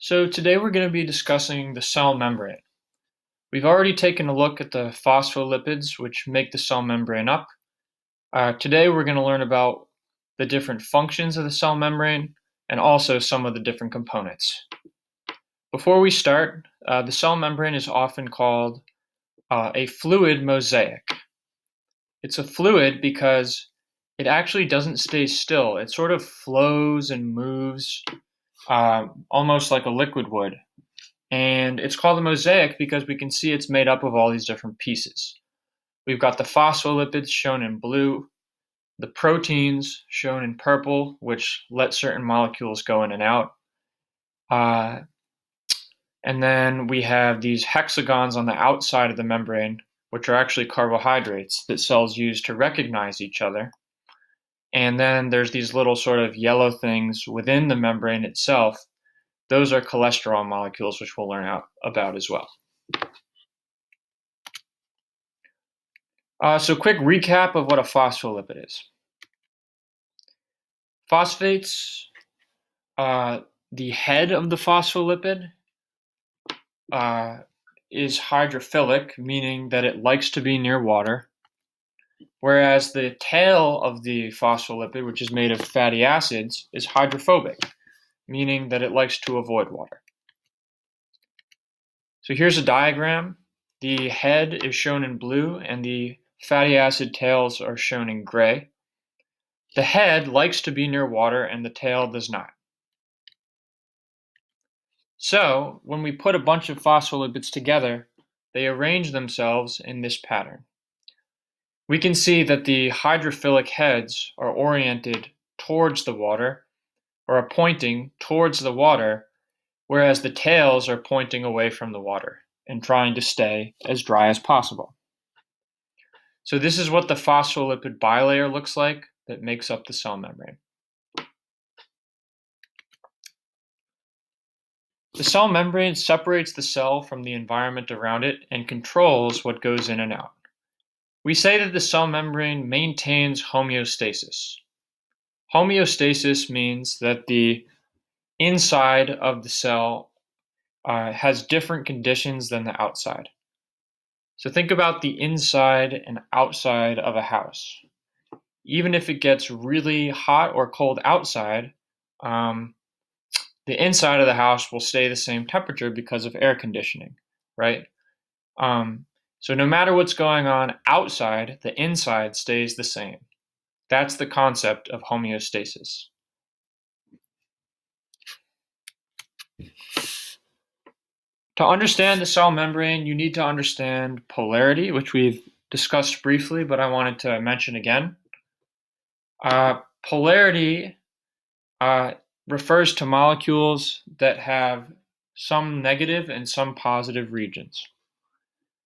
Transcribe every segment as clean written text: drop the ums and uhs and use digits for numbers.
So today we're going to be discussing the cell membrane. We've already taken a look at the phospholipids which make the cell membrane up. Today we're going to learn about the different functions of the cell membrane and also some of the different components. Before we start, the cell membrane is often called a fluid mosaic. It's a fluid because it actually doesn't stay still. It sort of flows and moves almost like a liquid would. And it's called a mosaic because we can see it's made up of all these different pieces. We've got the phospholipids shown in blue, the proteins shown in purple, which let certain molecules go in and out. And then we have these hexagons on the outside of the membrane, which are actually carbohydrates that cells use to recognize each other. And then there's these little sort of yellow things within the membrane itself. Those are cholesterol molecules, which we'll learn about as well. So quick recap of what a phospholipid is. Phosphates, the head of the phospholipid is hydrophilic, meaning that it likes to be near water, whereas the tail of the phospholipid, which is made of fatty acids, is hydrophobic, meaning that it likes to avoid water. So here's a diagram. The head is shown in blue and the fatty acid tails are shown in gray. The head likes to be near water and the tail does not. So when we put a bunch of phospholipids together, they arrange themselves in this pattern. We can see that the hydrophilic heads are oriented towards the water, or are pointing towards the water, whereas the tails are pointing away from the water and trying to stay as dry as possible. So this is what the phospholipid bilayer looks like that makes up the cell membrane. The cell membrane separates the cell from the environment around it and controls what goes in and out. We say that the cell membrane maintains homeostasis. Homeostasis means that the inside of the cell has different conditions than the outside. So think about the inside and outside of a house. Even if it gets really hot or cold outside, the inside of the house will stay the same temperature because of air conditioning, right? So no matter what's going on outside, the inside stays the same. That's the concept of homeostasis. To understand the cell membrane, you need to understand polarity, which we've discussed briefly, but I wanted to mention again. Polarity refers to molecules that have some negative and some positive regions.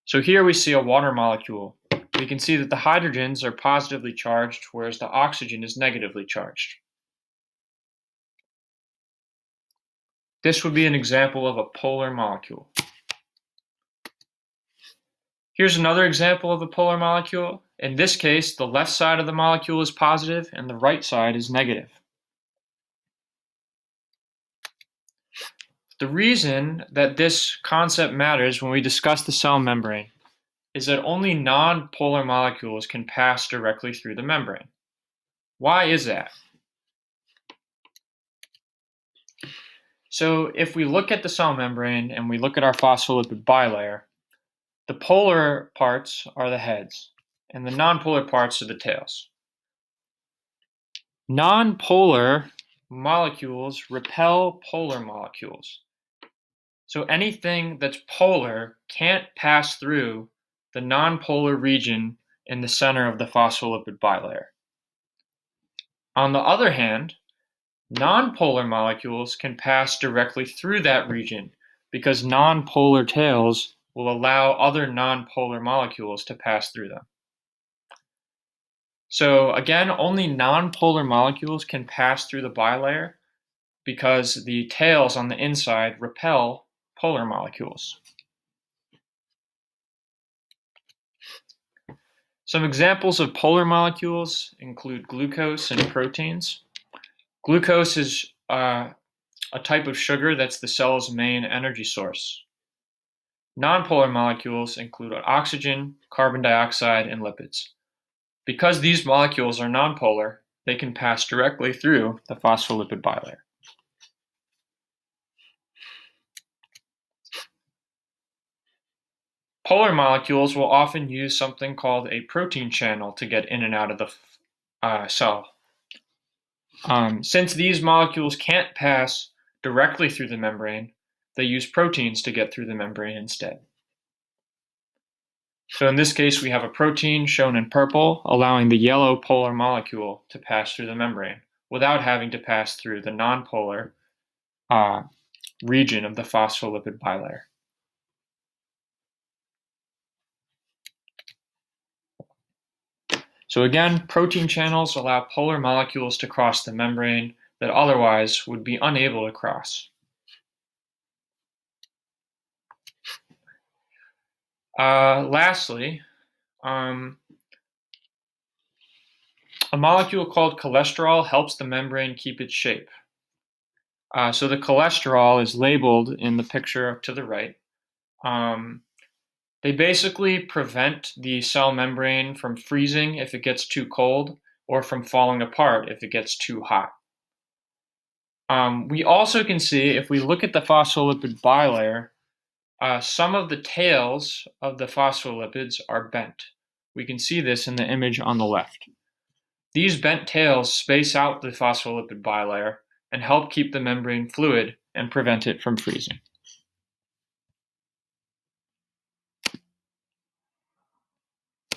So here we see a water molecule. We can see that the hydrogens are positively charged, whereas the oxygen is negatively charged. This would be an example of a polar molecule. Here's another example of a polar molecule. In this case, the left side of the molecule is positive and the right side is negative. The reason that this concept matters when we discuss the cell membrane is that only non-polar molecules can pass directly through the membrane. Why is that? So if we look at the cell membrane and we look at our phospholipid bilayer, the polar parts are the heads and the non-polar parts are the tails. Non-polar molecules repel polar molecules. So anything that's polar can't pass through the non-polar region in the center of the phospholipid bilayer. On the other hand, non-polar molecules can pass directly through that region because non-polar tails will allow other non-polar molecules to pass through them. So again, only non-polar molecules can pass through the bilayer because the tails on the inside repel polar molecules. Some examples of polar molecules include glucose and proteins. Glucose is a a type of sugar that's the cell's main energy source. Nonpolar molecules include oxygen, carbon dioxide, and lipids. Because these molecules are nonpolar, they can pass directly through the phospholipid bilayer. Polar molecules will often use something called a protein channel to get in and out of the cell. Since these molecules can't pass directly through the membrane, they use proteins to get through the membrane instead. So in this case, we have a protein shown in purple, allowing the yellow polar molecule to pass through the membrane without having to pass through the nonpolar region of the phospholipid bilayer. So again, protein channels allow polar molecules to cross the membrane that otherwise would be unable to cross. Lastly, a molecule called cholesterol helps the membrane keep its shape. So the cholesterol is labeled in the picture to the right. They basically prevent the cell membrane from freezing if it gets too cold or from falling apart if it gets too hot. We also can see, if we look at the phospholipid bilayer, some of the tails of the phospholipids are bent. We can see this in the image on the left. These bent tails space out the phospholipid bilayer and help keep the membrane fluid and prevent it from freezing.